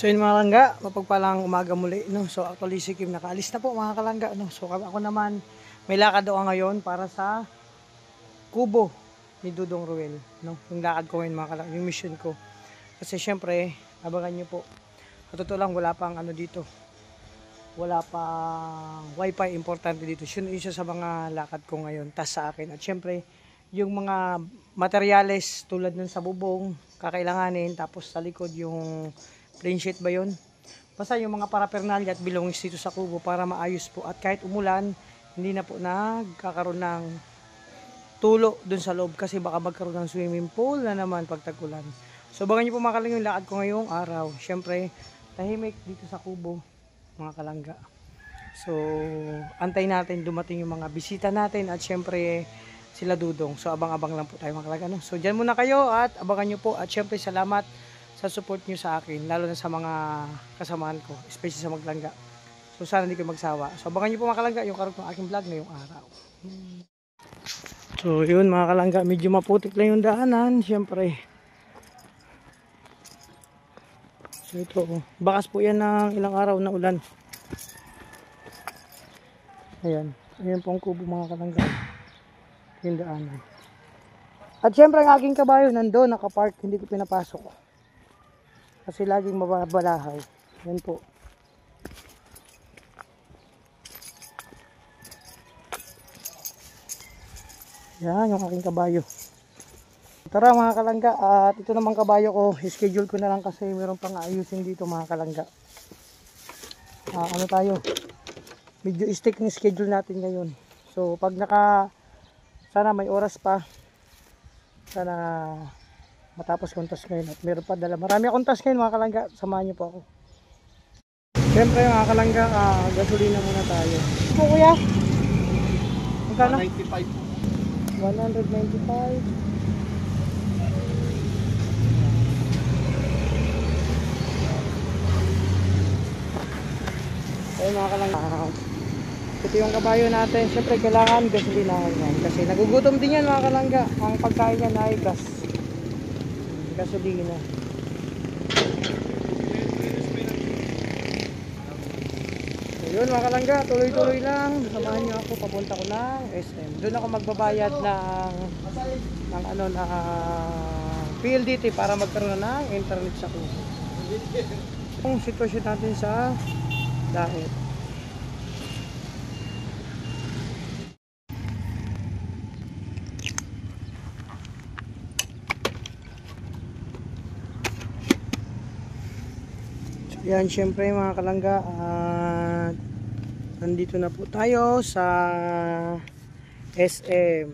So yun mga kalangga, mapagpalang umaga muli, no? So actually si Kim nakaalis na po mga kalangga, no? So ako naman, may lakad ako ngayon para sa kubo ni Dudong Ruel, no? Yung lakad ko ngayon mga kalangga, yung mission ko. Kasi syempre, abangan nyo po. Sa totoo lang, wala pang ano dito. Wala pang wifi importante dito. Yun isa sa mga lakad ko ngayon, tas sa akin. At syempre, yung mga materyales tulad ng sa bubong, kakailanganin. Tapos sa likod yung plain sheet ba yun? Basta yung mga paraphernalia at belongings dito sa kubo para maayos po. At kahit umulan, hindi na po nagkakaroon ng tulo dun sa loob kasi baka magkaroon ng swimming pool na naman pag tag-ulan. So bagan nyo po mga kalangga yung lakad ko ngayong araw. Siyempre, tahimik dito sa kubo mga kalangga. So, antay natin dumating yung mga bisita natin at siyempre sila Dudong. So abang-abang lang po tayo mga kalangga. No? So dyan muna kayo at abangan nyo po at siyempre salamat sa support nyo sa akin, lalo na sa mga kasamahan ko, especially sa maglangga. So sana hindi kayo magsawa. So abangan nyo po mga kalangga yung karot ng aking vlog ngayong araw. So yun mga kalangga, medyo maputik lang yung daanan, syempre. So ito, bakas po yan ng ilang araw na ulan. Ayan, ayan po ang kubo mga kalangga. Yung daanan. At syempre ang aking kabayo nandun, nakapark, hindi ko pinapasok. Kasi laging mababalahay. Yan po. Yan yung aking kabayo. Tara mga kalangga. At ito namang kabayo ko. Schedule ko na lang kasi meron pang ayusin dito mga kalangga. Ano tayo? Medyo stick ng schedule natin ngayon. So pag sana may oras pa. Sana matapos kong task ngayon at meron pa dala. Marami akong task ngayon mga kalangga. Samahan niyo po ako. Siyempre mga kalangga, gasolina muna tayo. Po kuya? Magkano? 195 po. 195. Ayun mga kalangga. Ito yung kabayo natin. Siyempre kailangan gasolinahan yan. Kasi nagugutom din yan mga kalangga. Ang pagkain yan ay gasolina. Ayun mga kalangga, tuloy-tuloy lang. Samahan nyo ako, papunta ko ng SM. Doon ako magbabayad ng PLDT para magkaroon ng internet sa kubo. Yung sitwasyon natin sa dahil. Yan, syempre mga kalangga, at nandito na po tayo sa SM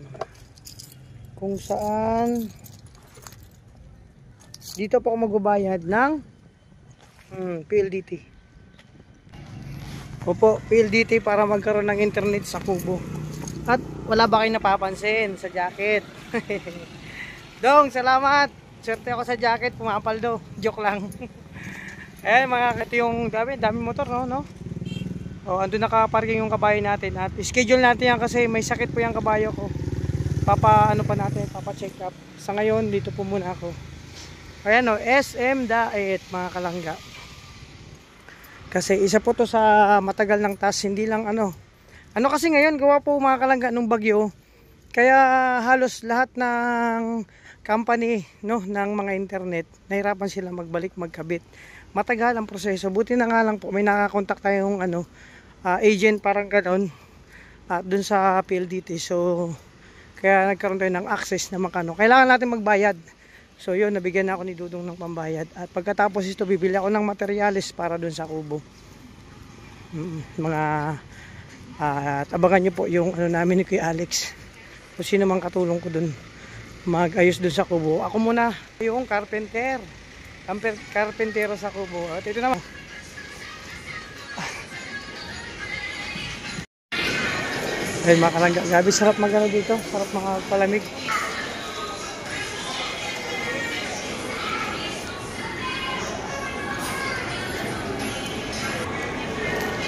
kung saan dito po ako magbabayad ng PLDT. Opo, PLDT para magkaroon ng internet sa kubo. At wala ba kayo napapansin sa jacket? Dong, salamat! Swerte ako sa jacket, pumapaldo. Joke lang. Eh mga ito yung dami motor no. Oh, andun nakaparking yung kabayo natin at schedule natin yan kasi may sakit po yung kabayo ko. Papa-check up. Sa ngayon dito po muna ako. Ayan SM Daet mga kalangga. Kasi isa po to sa matagal ng task, hindi lang ano kasi ngayon gawa po mga kalangga nung bagyo. Kaya halos lahat ng company ng mga internet nahirapan sila magkabit. Matagal ang proseso. Buti na nga lang po may nakakontak tayong agent parang ganoon dun sa PLDT. So kaya nagkaroon tayo ng access na makano. Kailangan natin magbayad. So yun, nabigyan na ako ni Dudong ng pambayad. At pagkatapos ito, bibili ako ng materyales para dun sa kubo. At abangan nyo po yung namin ni Kuya Alex. Kung sino mang katulong ko dun mag-ayos dun sa kubo. Ako muna yung carpentero sa kubo. At ito naman. Ayun mga kalangga, gabi sarap magano dito, sarap palamig.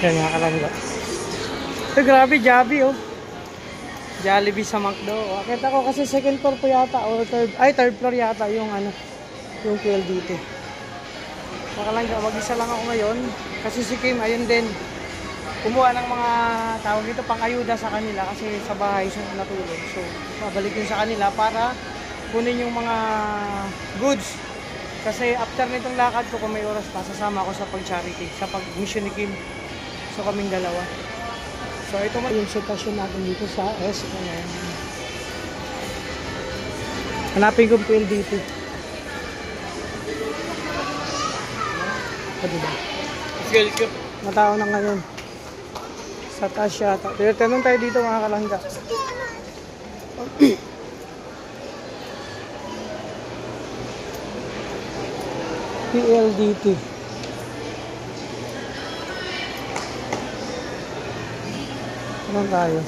Yan mga kalangga. Ito grabe, Jabi Jollibee sa McDo. Akita ko kasi second floor po yata or third floor yata yung yung PLDT. Mga kalangga, mag-isa lang ako ngayon. Kasi si Kim, ayun din. Kumuha ng mga tawag ito, pang-ayuda sa kanila kasi sa bahay siya natulog. So, babalik yun sa kanila para kunin yung mga goods. Kasi after nitong lakad ko, kung may oras pa, sasama ako sa pag-charity, sa pag-mission ni Kim. So, kaming dalawa. So, ito man yung sitwasyon natin dito sa SM. Hanapin ko PLDT. Ito diba? Let's go. Matao na ngayon. Sa taas yata. Tanong tayo dito mga kalangga. PLDT. Tanong tayo.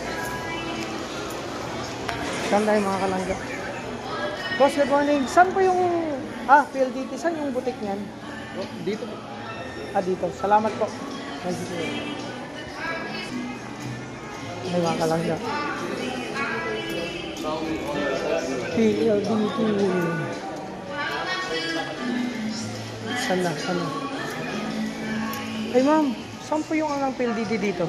Saan tayo mga kalangga? Boss, good morning. Saan po yung... PLDT. Saan yung butik niyan? Dito. Dito. Salamat po. Ay, mga kalangga. PLDT. Sana. Ay, ma'am. Saan po yung anong PLDT dito?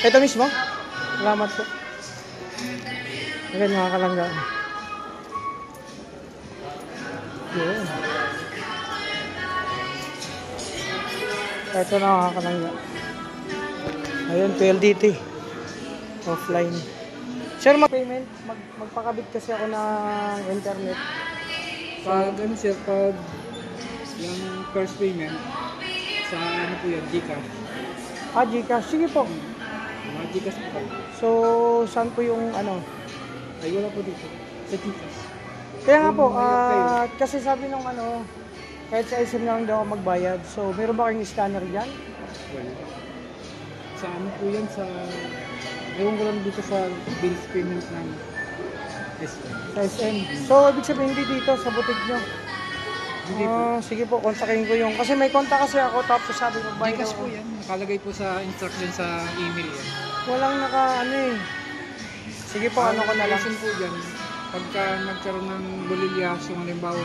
Ito mismo? Salamat po. Ayan, mga kalangga. Yun. Ito na mga kalangga. Ayun, PLDT. Offline. Sir, mag-payment. Magpakabit kasi ako ng internet. Pag ano sir, pag yung first payment, sa ano po yan, Gcash. Gcash. Sige po. Mga Gcash po. So, saan po yung ano? Ay, wala po dito. Sa Gcash. Kaya nga po, kasi sabi nung ano, kahit sa SM na lang daw ako magbayad. So, meron ba kayong scanner dyan? Wala. Sa ano po yan, sa... Ewan ko lang dito sa bills payment ng SM. Sa SM. So, ibig sabihin hindi dito sa butik nyo. Hindi po. Sige po, kontakin ko yung... Kasi may konta kasi ako, tapos sabi ko, bayad Gcash ako. po yan. Nakalagay po sa instruction sa email yan. Walang Sige po, ano ko na lang. Reason po dyan, pagka nagkaroon ng bolilya, so halimbawa,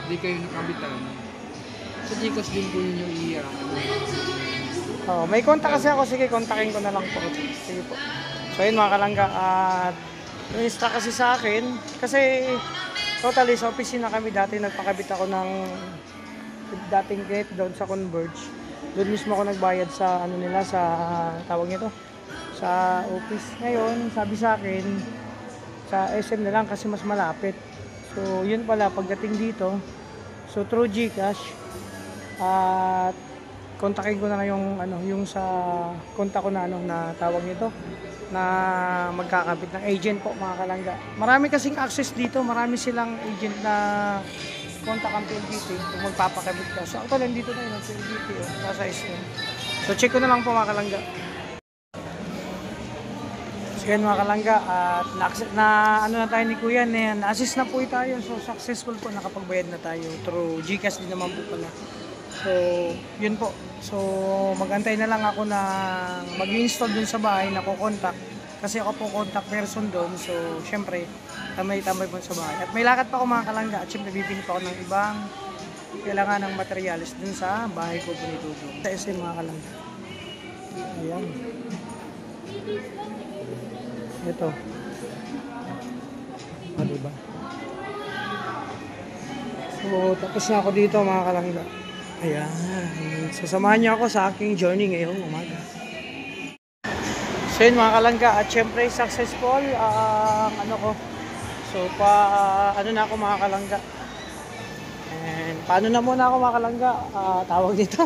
hindi kayo nakabitan, sa Gcash din po yun yung May konta kasi ako. Sige, kontakin ko na lang po. Sige po. So, yun mga kalangga. At yung extra kasi sa akin, kasi totally sa opisina kami dati, nagpakabit ako ng dating gate doon sa Converge. Doon mismo ako nagbayad sa ano nila, sa tawag nito, sa office. Ngayon, sabi sa akin, sa SM na lang kasi mas malapit. So, yun pala, pagdating dito, so through Gcash, at kontakin ko na yung yung sa kontak ko na na tawag nito na magkakabit ng agent po mga kalangga. Marami kasing access dito, marami silang agent na kontak ang PLDT kung magpapakabit ka. So ako lang dito na yun, PLDT nasa SM. So check ko na lang po mga kalangga. So yan mga kalangga, at na tayo ni Kuya, na-assist na po tayo. So successful po, nakapagbayad na tayo through Gcash din naman po pala. So, yun po. So, mag-antay na lang ako na mag-install dun sa bahay na kukontak. Kasi ako po contact person dun. So, syempre, tambay-tambay po sa bahay. At may lakad pa ako mga kalangga. At syempre, bibili pa ako ng ibang kailangan ng materials dun sa bahay ko po ni Dudong. Sa SM mga kalangga. Ayan. Ito. Diba? So, tapos na ako dito mga kalangga. Ayan. Sasamahan niyo ako sa aking journey ngayong umaga. So yun mga kalangga, at syempre successful ang ano ko. So na ako mga kalangga. And paano na muna ako mga kalangga? Tawag dito.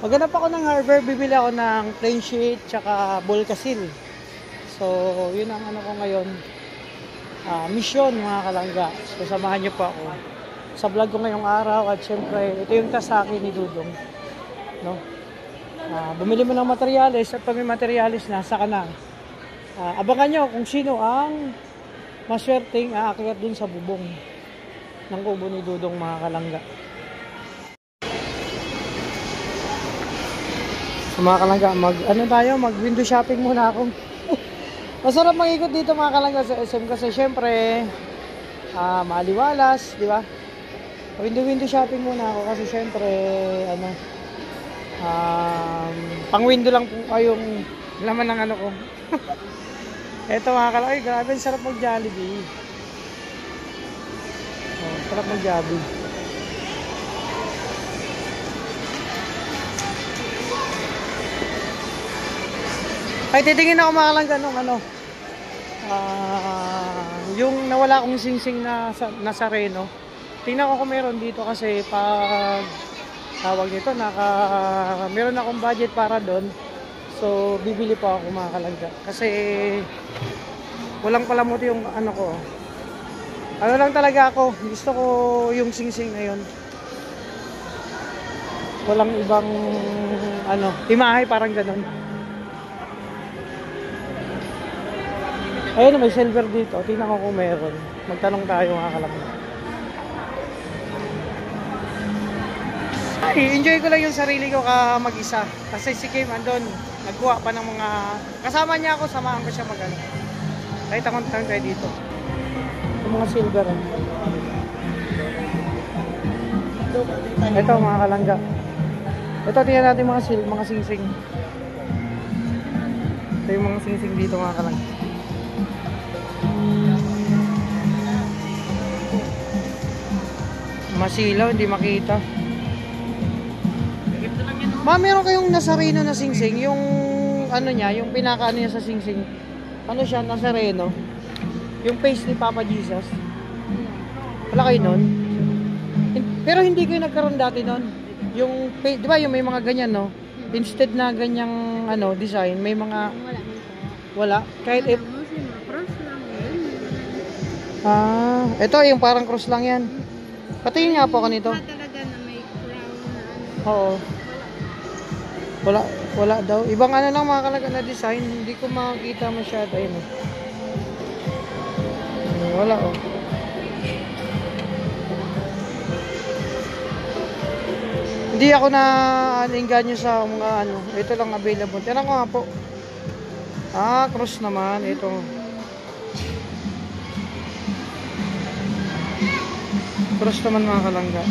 Maghanap ako ng hardware, bibili ako ng plain sheet tsaka Volcasil. So yun ang ano ko ngayon. Mission mga kalangga. So samahan niyo po ako sa vlog ko ngayong araw. At syempre, ito yung tasaki ni Dudong, no? Bumili mo ng materials, at pag may materials na, saka na. Abangan nyo kung sino ang maswerteng aakyat dun sa bubong ng kubo ni Dudong mga kalangga. So mga kalangga, mag window shopping muna ako. Masarap mag-ikot dito mga kalangga sa SM kasi syempre, maliwalas, di ba? Window shopping muna ako kasi syempre, ano, pang window lang po yung laman ng ano ko. Eto mga kalaki, grabe, sarap mag Jollibee. Oh, sarap mag Jollibee. Ay, titingin ako mga kalangga nung ano, yung nawala kong singsing na Reno. Tingnan ko kung meron dito kasi pag tawag nito, meron akong budget para doon. So, bibili po ako mga kalangga. Kasi walang palamuti yung ano ko. Ano lang talaga ako, gusto ko yung singsing na yun. Walang ibang ano, timahay parang ganun. Ayun, may silver dito. Tingnan ko kung meron. Magtanong tayo mga kalangga. Ay, enjoy ko lang yung sarili ko mag-isa. Kasi si Kim andun, nagkuha pa ng mga... Kasama niya ako, samahan ko siya mag-ano. Kahit akong tayo dito. Yung mga silver. Ito mga kalangga. Ito, tingnan natin mga singsing. Ito yung mga singsing dito mga kalangga. Masilaw, hindi makita. Meron kayong Nazareno na singsing, yung ano niya, yung pinaka ano niya sa singsing. Ano siya, Nazareno? Yung face ni Papa Jesus. Wala kayo nun? Pero hindi kayo nagkaroon dati nun. Yung face, di ba yung may mga ganyan, no? Instead na ganyang ano, design, may mga... Wala. Kahit if... ito yung parang cross lang yan. Patingin nga po ako nito. Talaga na may crown. Oo. Wala daw. Ibang ano lang mga kalagay na design. Hindi ko makikita masyado. Ayun oh. Wala oh. Hindi ako na inganyo sa mga ano. Ito lang available. Tignan ko nga po. Cross naman. Ito. Cross naman mga kalangga.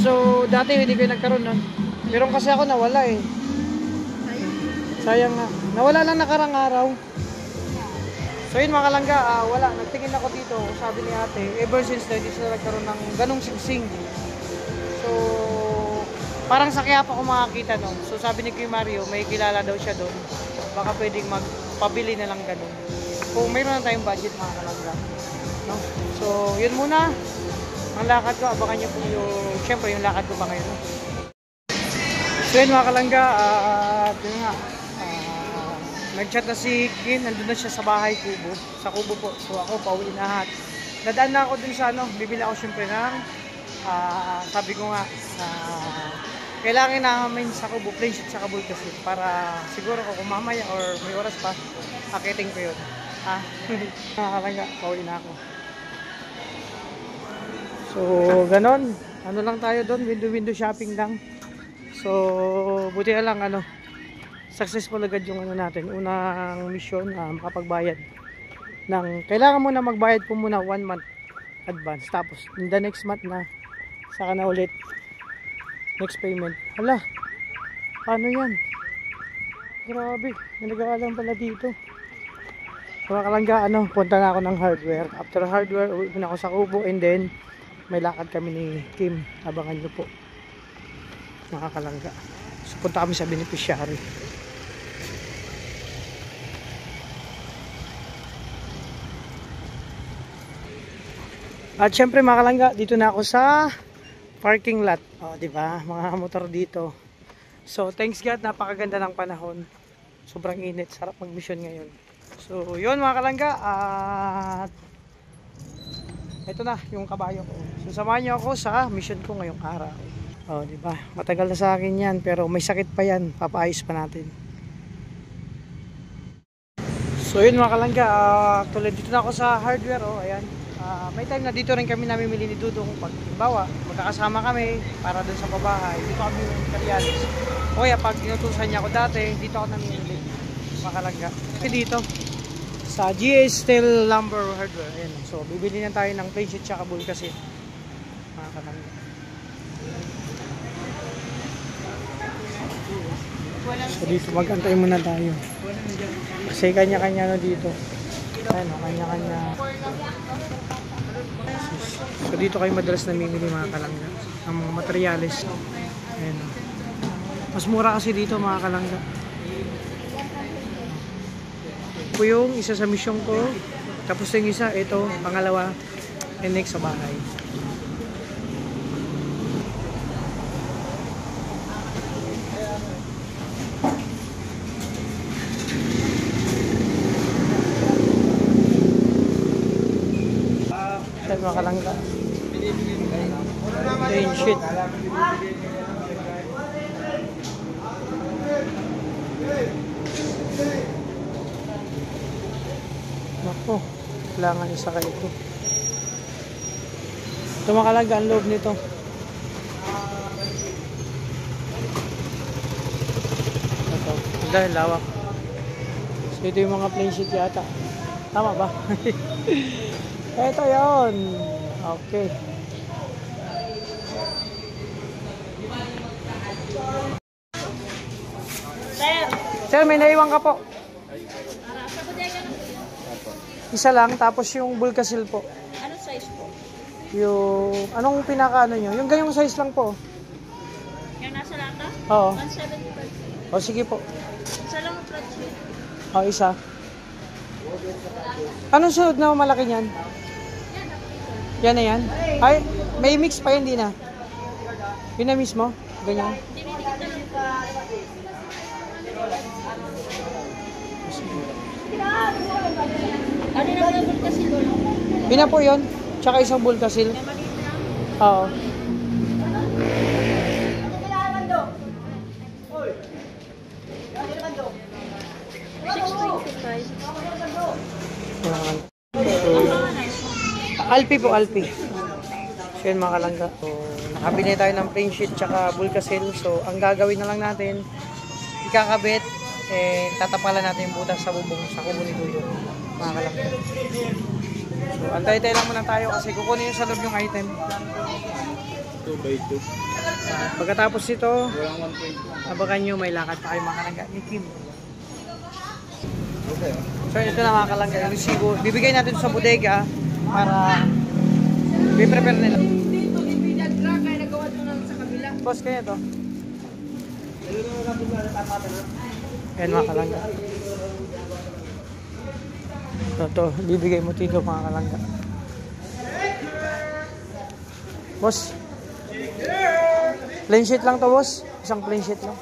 So, dati hindi ko nagkaroon nun. Pero kasi ako nawala eh. Sayang nga. Nawala lang nakarang araw. So yun mga kalangga, wala. Nagtingin ako dito, sabi ni ate, ever since na hindi sila nagkaroon ng ganong singsing. So, parang sa kaya pa ako makakita nun. So sabi ni Kuya Mario, may kilala daw siya doon. Baka pwedeng magpabili na lang ganun. Kung mayroon na tayong budget mga kalangga. No? So, yun muna. Ang lakad ko, abangan nyo po yung... Siyempre, yung lakad ko pa ngayon. No? So, yun mga kalangga. Yun nga. Nag-chat na si Kim. Nandun na siya sa bahay Kubo. Sa Kubo po. So, ako pauwi na lahat. Nadaan na ako dun sa ano. Bibili ako siyempre ng... sabi ko nga... kailangan namin sa Kubo. Plain sheet sa Kabul kasi. Para siguro kung mamaya or may oras pa, akiting ko yun. Mga kalangga, pauwi na ako. So, ganon. Ano lang tayo doon, window shopping lang. So, buti na lang, ano, successful agad yung ano natin. Unang mission, makapagbayad. Kailangan muna magbayad po muna 1 month advance. Tapos, in the next month na, saka na ulit. Next payment. Hala, paano yan? Grabe, may nag-aalam pala dito. So, mga kalangga, ano, punta na ako ng hardware. After hardware, uwi na ako sa Kubo and then may lakad kami ni Kim. Abangan nyo po, mga kalangga. So, punta kami sa beneficiary. At syempre mga kalangga, dito na ako sa parking lot. O, di ba? Mga motor dito. So, thanks God, napakaganda ng panahon. Sobrang init, sarap mag-mission ngayon. So, yun mga kalangga, at ito na yung kabayo ko. So, samahan niyo ako sa mission ko ngayong araw. O, di ba? Matagal na sa akin yan, pero may sakit pa yan. Papaayos pa natin. So, yun mga kalangga, tuloy dito na ako sa hardware. O, ayan. May time na dito rin kami namimili ni Dudong. Pag bawa, magkakasama kami para dun sa pabahay. Dito kami yung Carialis. O kaya pag inutusan niya ako dati, dito ako namimili. Mga kalangga. Dito. sa GS Steel Lumber Hardware. Ayan. So, bibili na tayo ng plain sheet tsaka bull kasi. Mga kalangga. So, dito mag-antay muna tayo. Kasi kanya-kanya na dito. Ayan o, kanya-kanya. So, dito kayo madalas namimili mga kalangga. Ang mga materyales. Ayan o. Mas mura kasi dito mga kalangga. Ito yung isa sa mission ko. Tapos yung isa, ito, pangalawa, and next sa bahay. Ito mga kalangga. Plain sheet. Nako, kailangan isa kayo ito. Ito mga kalangga ang loob nito. Ito, dahil lawak. So ito yung mga plain sheet yata. Tama ba? Ito yun. Okay. Sir, may naiwan ka po. Isa lang, tapos yung Bulkasil po. Ano size po? Yung, anong pinaka-ano nyo? Yung ganyong size lang po. Yung nasa lata? Oo. 175. O, sige po. Isa lang ang flat sheet. O, isa. Anong sunod na malaki niyan? Yan na yan? Ay, may mix pa yun, di na? Yun na mismo? Ganyan? Ano na mga bulkasil ko? Yun na po yun. Tsaka isang Bulkasil. Oo. Alpi po, Alpi. So yun mga kalangga. So, nakabili tayo ng plain sheet tsaka Bulkasil. So ang gagawin na lang natin, ikakabit, tatapalan natin yung butas sa bubong sa kubo ni Dudo. Mga kalangga. So antay-tay lang muna tayo kasi kukunin yung sa loob yung item. 2x2. Pagkatapos nito, Walang 1.2. abangan nyo may lakad pa kayo mga kalangga ni Kim. Okay. So ito na mga kalangga, yung resibo. Bibigay natin sa bodega para i-prepare nila. Dito, ipinag-drag kaya nagawa ito lang sa kabila. Boss, kaya ito. Yan mga kalangga. Ito, bibigay mo dito mga kalangga. Boss. Plain sheet lang to, boss. Isang plain sheet lang.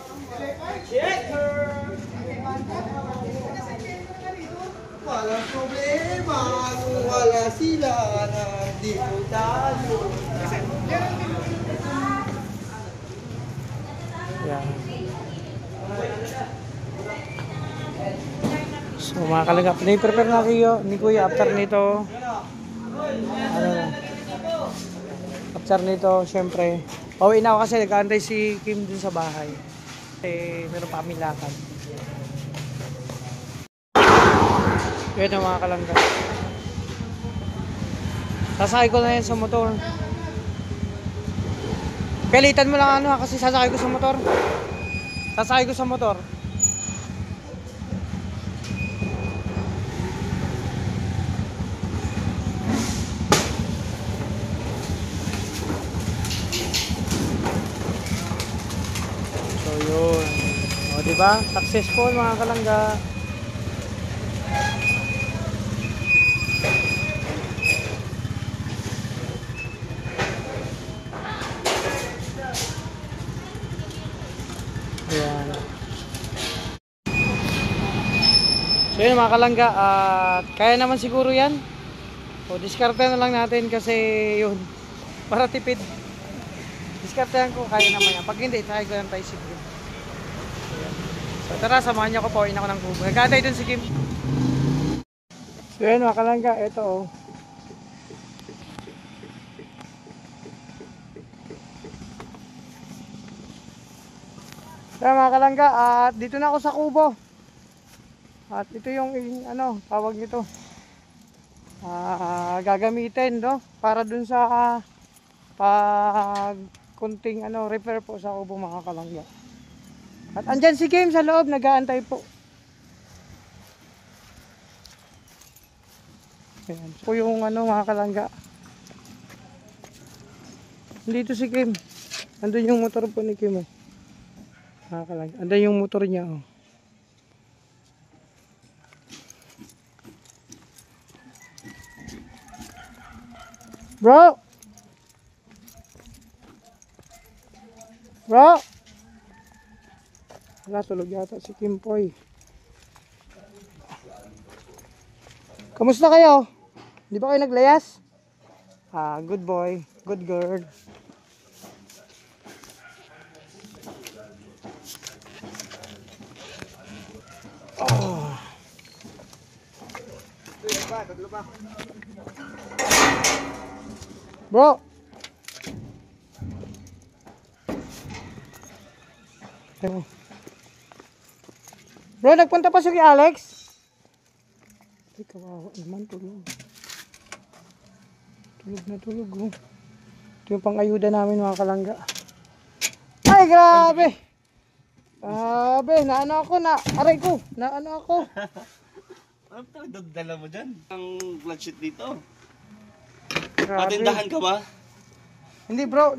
Walang problema kung wala sila, nandito tayo. Yan. So mga kalangga, prepare na ni Kuya after nito. Ano na? After nito, syempre, pauwi na ako kasi nag-aantay si Kim dun sa bahay. Meron pa kami lakad. Yun ang mga kalangga. Sasakay ko na yan sa motor. Pilitan mo lang ano ha, kasi sasakay ko sa motor. Sasakay ko sa motor. So yun. O diba? Successful mga kalangga. Ayan. So yun mga kalangga, kaya naman siguro yan. O diskarte na lang natin kasi yun, para tipid. Diskartehan ko, kaya naman yan. Pag hindi, try ko yung tricycle. Ayan. So tara, samahan niyo ko, pauwiin ako ng kubo. Nagkatay dun si Kim. So yun mga kalangga, ito oh. Kaya mga kalangga, dito na ako sa kubo. At ito yung ano, tawag nito. Gagamitin, no? Para dun sa pag kunting ano, repair po sa kubo mga kalangga. At andyan si Kim sa loob, nag-aantay po. Ayan. So yung ano mga kalangga. Dito si Kim. Andun yung motor po ni Kim. Oh. Mga kalangga. Andun yung motor niya. Oh. Bro! Bro! Wala, tulog yata si Kim Poy. Kamusta kayo? Di ba kayo naglayas? Good boy. Good girl. Oh. Bro! Bro, nagpunta pa si Alex? Ay, kawawa naman, tulog. Tulog na tulog, oh. Ito yung pang-ayuda namin mga kalangga. Ay, grabe! Grabe, naano ako, aray ko, naano ako. Ano pinagdadala mo dyan? Ang flat sheet dito. Grabe. Patindahan ka ba? Hindi bro,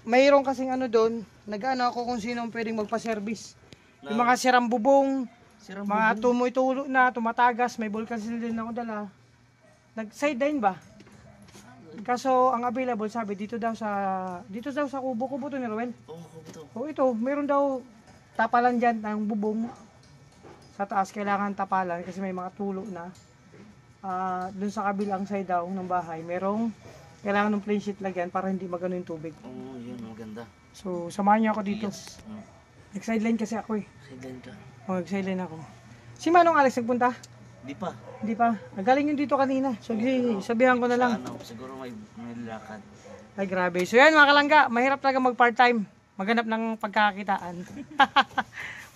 mayroon kasing ano doon, nag-ano ako kung sino ang pwedeng magpa-service. Yung mga sirang bubong, mga tumoy-tulo na, tumatagas, may vulcan seal din ako dala. Nag-sideline ba? Kaso ang available sabi dito daw sa kubo-kubo to ni Ruel. Oo, kubo to. O ito, meron daw tapalan diyan ng bubong. Sa taas kailangan tapalan kasi may mga tulo na. Doon sa kabilang side daw ng bahay, merong kailangan ng plain sheet lagyan para hindi magano yung tubig. Oo, yun, maganda. So, samahan niyo ako dito. Yes. Nag-sideline kasi ako eh. Sideline ka. Nag-sideline ako. Si Manong Alex nagpunta? Di pa. Hindi pa. Nagaling yun dito kanina. So, sabihan ko na lang. Ano, siguro may lakad. Ay, grabe. So, yan mga kalangga. Mahirap talaga mag-part-time. Maghanap ng pagkakakitaan.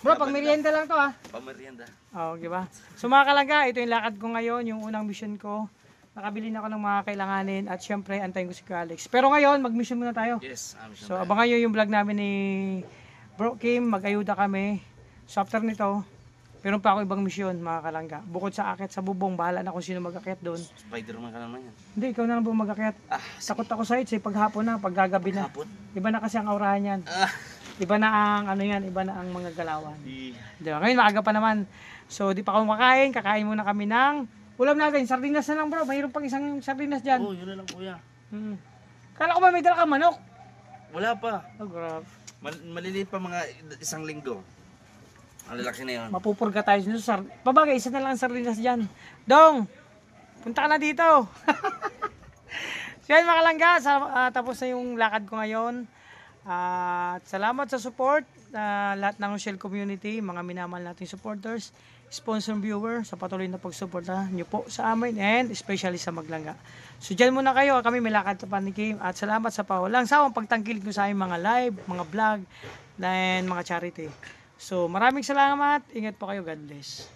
Bro, pag merienda lang to ha. Pamerienda. Oo, di ba? So mga kalangga, ito yung lakad ko ngayon, yung unang mission ko. Nakabili na ako ng mga kailanganin at syempre antayin ko si Alex. Pero ngayon, mag-mission muna tayo. Yes, mission. So abangan nyo yung vlog namin ni Bro Kim, mag-ayuda kami. So after nito, meron pa ako ibang mission mga kalangga. Bukod sa akit sa bubong, bahala na kung sino mag-akit doon. Spider-Man ka naman yan. Hindi, ikaw na lang po mag-akit. Takot ako sa it's paghapon na, paggagabi na. Hapon? Iba na kasi ang aurahan yan. Iba na ang ano yan, iba na ang mga galawan. Diba? Ngayon maaga pa naman. So di pa ako makain, kakain muna kami ng ulam natin. Sardinas na lang bro, mayroon pang isang sardinas dyan. Oo, yun na lang kuya. Kala ko ba may dala ka manok? Wala pa. Oh grabe. Maliliit pa mga isang linggo. Ang lalaki na yun. Mapupurga tayo sa Babagay, isa na lang ang sardinas dyan. Dong, punta ka na dito. So yan mga kalangga, tapos na yung lakad ko ngayon. At salamat sa support lahat ng Rochelle community, mga minamahal nating supporters, sponsor viewer sa patuloy na pagsuporta nyo po sa amin and especially sa Maglangga. So dyan muna kayo, kami may lakad sa panikim at salamat sa walang sawang pagtangkilik nyo sa aming mga live, mga vlog and mga charity. So maraming salamat, ingat po kayo, God bless.